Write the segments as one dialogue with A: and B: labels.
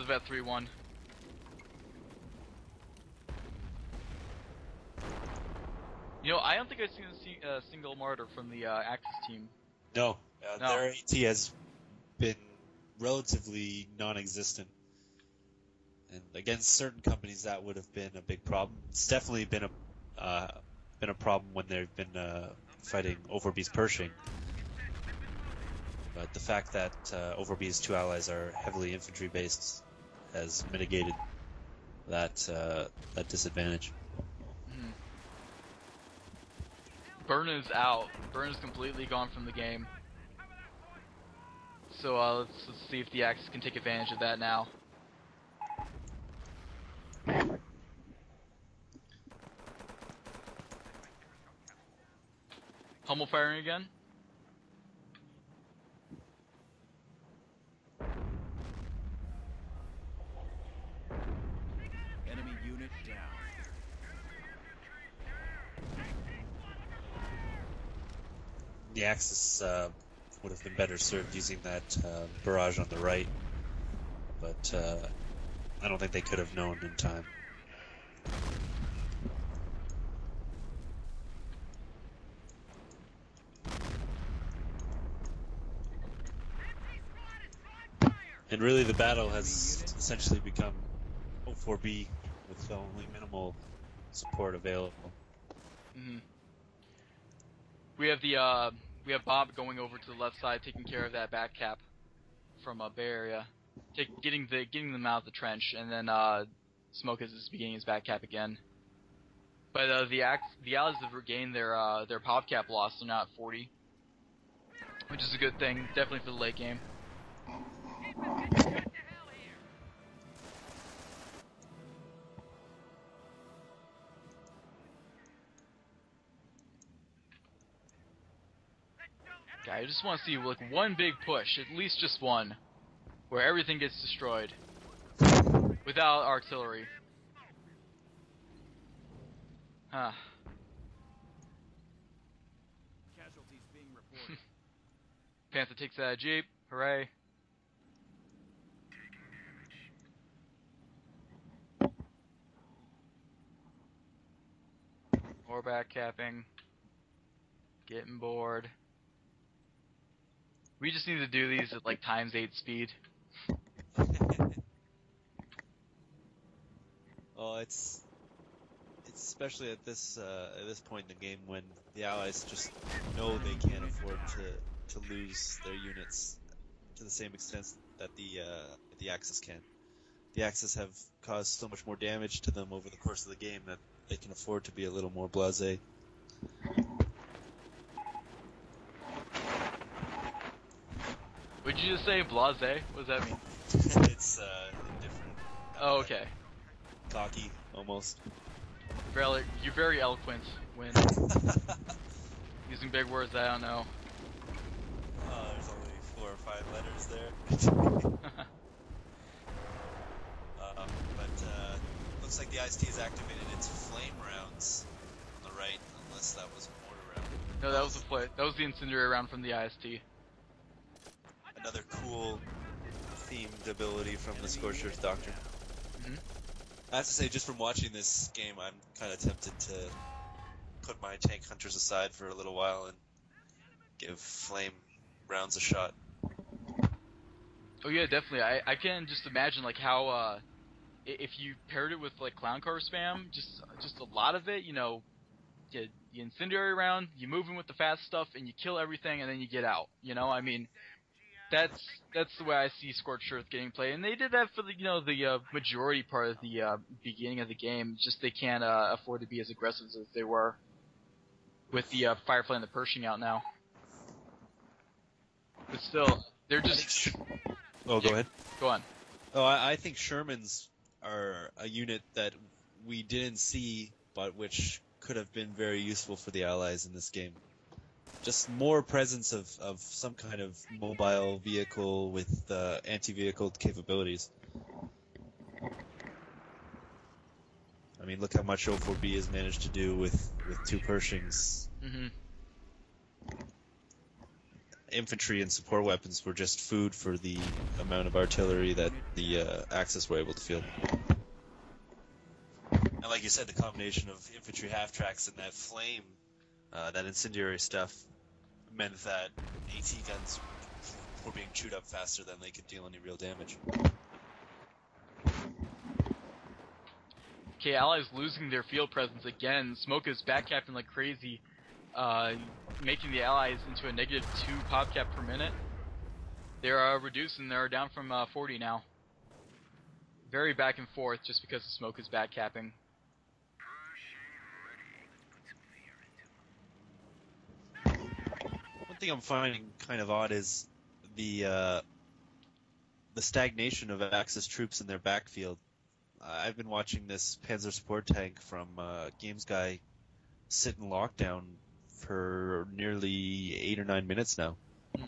A: the Vet 3-1. You know, I don't think I've seen a single martyr from the Axis team.
B: No,
A: No.
B: their AT has been relatively non-existent. And against certain companies, that would have been a big problem. It's definitely been a problem when they've been fighting Overbee's Pershing. But the fact that Overbee's two allies are heavily infantry-based has mitigated that disadvantage.
A: Mm-hmm. Burn is out. Burn is completely gone from the game. So let's see if the Axis can take advantage of that now. Hummel firing again.
C: Enemy unit down.
B: The Axis would have been better served using that barrage on the right, but I don't think they could have known in time. And really the battle has essentially become O4B with only minimal support available.
A: Mm-hmm. We have Bob going over to the left side, taking care of that back cap from Bay Area, getting them out of the trench, and then Smoke is beginning his back cap again. But the Allies have regained their pop cap loss. They're now at 40, which is a good thing, definitely for the late game. Okay, I just want to see like one big push, at least just one, where everything gets destroyed without artillery. Huh.
C: Casualties being reported.
A: Panther takes that Jeep. Hooray. More back capping. Getting bored. We just need to do these at like ×8 speed.
B: Oh, it's especially at this point in the game when the Allies just know they can't afford to lose their units to the same extent that the Axis can. The Axis have caused so much more damage to them over the course of the game that they can afford to be a little more blasé.
A: Would you just say blasé? What does that mean?
B: It's indifferent.
A: Oh, okay.
B: Cocky, almost.
A: You're very eloquent when using big words that I don't know.
B: There's only 4 or 5 letters there. Looks like the IST has activated its flame rounds on the right, unless that was a mortar round.
A: No, that was the flip. That was the incendiary round from the IST.
B: Another cool themed ability from the Scorched Earth Doctrine.
A: Mm-hmm.
B: I have to say, just from watching this game, I'm kind of tempted to put my tank hunters aside for a little while and give flame rounds a shot.
A: Oh yeah, definitely. I can just imagine like how if you paired it with like clown car spam, just a lot of it, you know, you incendiary round, you move in with the fast stuff, and you kill everything, and then you get out. You know, I mean, that's the way I see Scorched Earth getting played, and they did that for the majority part of the beginning of the game. Just they can't afford to be as aggressive as they were with the Firefly and the Pershing out now. But still, they're just.
B: Oh, go ahead.
A: Go on.
B: Oh, I think Shermans are a unit that we didn't see, but which could have been very useful for the Allies in this game. Just more presence of some kind of mobile vehicle with anti-vehicle capabilities. I mean, look how much O4B has managed to do with 2 Pershings.
A: Mm-hmm.
B: infantry and support weapons were just food for the amount of artillery that the Axis were able to field. And like you said, the combination of infantry half-tracks and that flame, that incendiary stuff, meant that AT guns were being chewed up faster than they could deal any real damage.
A: Okay, Allies losing their field presence again. Smoke is backcapping like crazy, making the Allies into a -2 pop cap per minute. They're reducing. They're down from 40 now. Very back and forth just because the smoke is backcapping.
B: One thing I'm finding kind of odd is the stagnation of Axis troops in their backfield. I've been watching this Panzer support tank from Games Guy sit in lockdown for nearly 8 or 9 minutes now.
A: Yeah,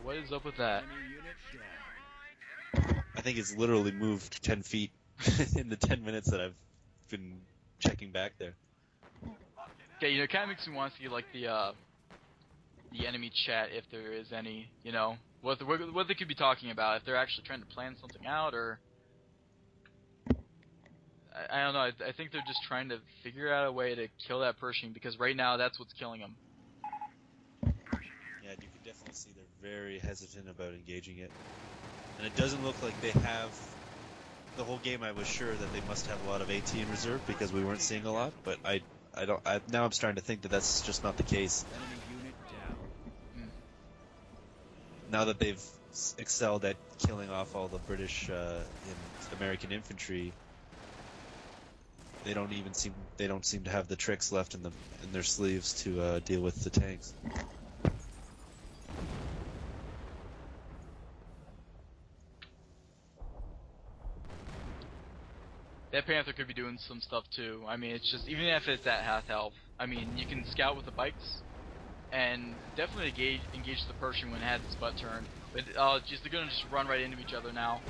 A: what is up with that?
C: Enemy unit down.
B: I think it's literally moved 10 feet in the 10 minutes that I've been checking back there.
A: Okay, you know, it kind of makes me want to see like the enemy chat, if there is any, you know, what they could be talking about, if they're actually trying to plan something out, or I don't know. I think they're just trying to figure out a way to kill that Pershing, because right now that's what's killing them.
B: Yeah, you can definitely see they're very hesitant about engaging it. And it doesn't look like they have... The whole game I was sure that they must have a lot of AT in reserve because we weren't seeing a lot, but now I'm starting to think that that's just not the case.
C: Enemy unit down.
B: Now that they've excelled at killing off all the British and American infantry, they don't seem to have the tricks left in their sleeves to deal with the tanks.
A: That Panther could be doing some stuff too. I mean, it's just, even if it's at half health, I mean, you can scout with the bikes, and definitely engage the Pershing when it has its butt turned. But they're gonna just run right into each other now.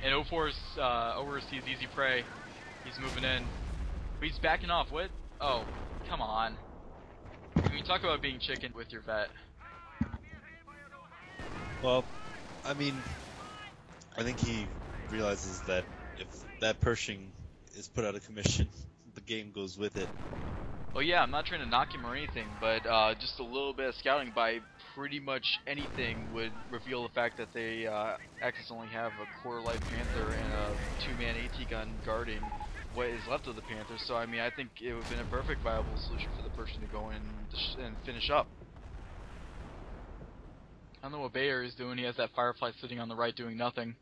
A: And 04 sees easy prey. He's moving in. But he's backing off. What? Oh, come on. I mean, talk about being chicken with your vet.
B: Well, I mean, I think he realizes that if that Pershing is put out of commission, the game goes with it.
A: Well, yeah, I'm not trying to knock him or anything, but just a little bit of scouting by pretty much anything would reveal the fact that they Axis only have a quarter-life Panther and a 2-man AT gun guarding what is left of the Panther. So, I mean, I think it would have been a perfect viable solution for the Pershing to go in and finish up. I don't know what Bayer is doing. He has that Firefly sitting on the right doing nothing.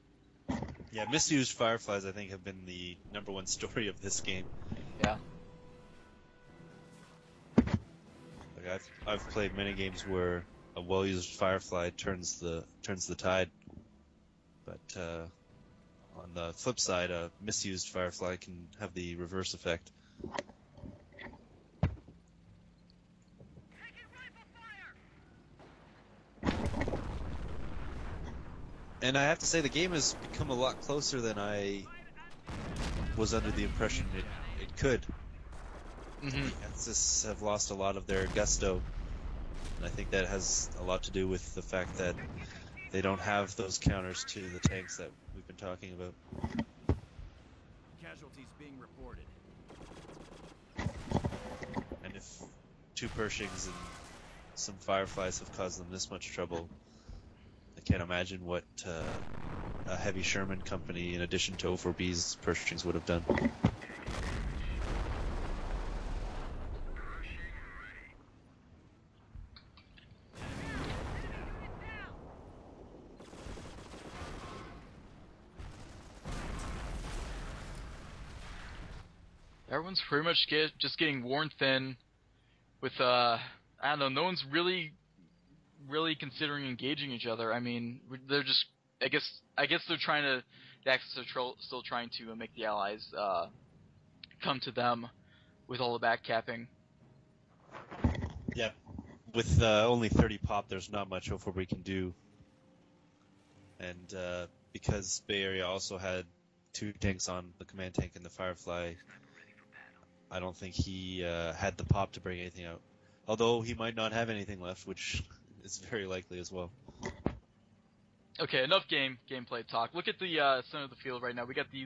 B: Yeah, misused Fireflies I think have been the #1 story of this game.
A: Yeah.
B: Like I've played many games where a well-used Firefly turns the tide, but on the flip side, a misused Firefly can have the reverse effect. And I have to say, the game has become a lot closer than I was under the impression it could.
A: Mm-hmm.
B: The Axis have lost a lot of their gusto, and I think that has a lot to do with the fact that they don't have those counters to the tanks that we've been talking about.
C: Casualties being reported.
B: And if 2 Pershings and some Fireflies have caused them this much trouble, I can't imagine what a heavy Sherman company, in addition to 04B's Pershings, would have done.
A: Everyone's pretty much just getting worn thin with, I don't know, no one's really considering engaging each other. I mean, they're just, I guess they're trying to, the Axis are still trying to make the Allies come to them with all the backcapping.
B: Yeah, with only 30 pop, there's not much 04B can do. And because Bay Area also had 2 tanks on the command tank and the Firefly, I don't think he had the pop to bring anything out. Although he might not have anything left, which is very likely as well.
A: Okay, enough gameplay talk. Look at the center of the field right now. We got the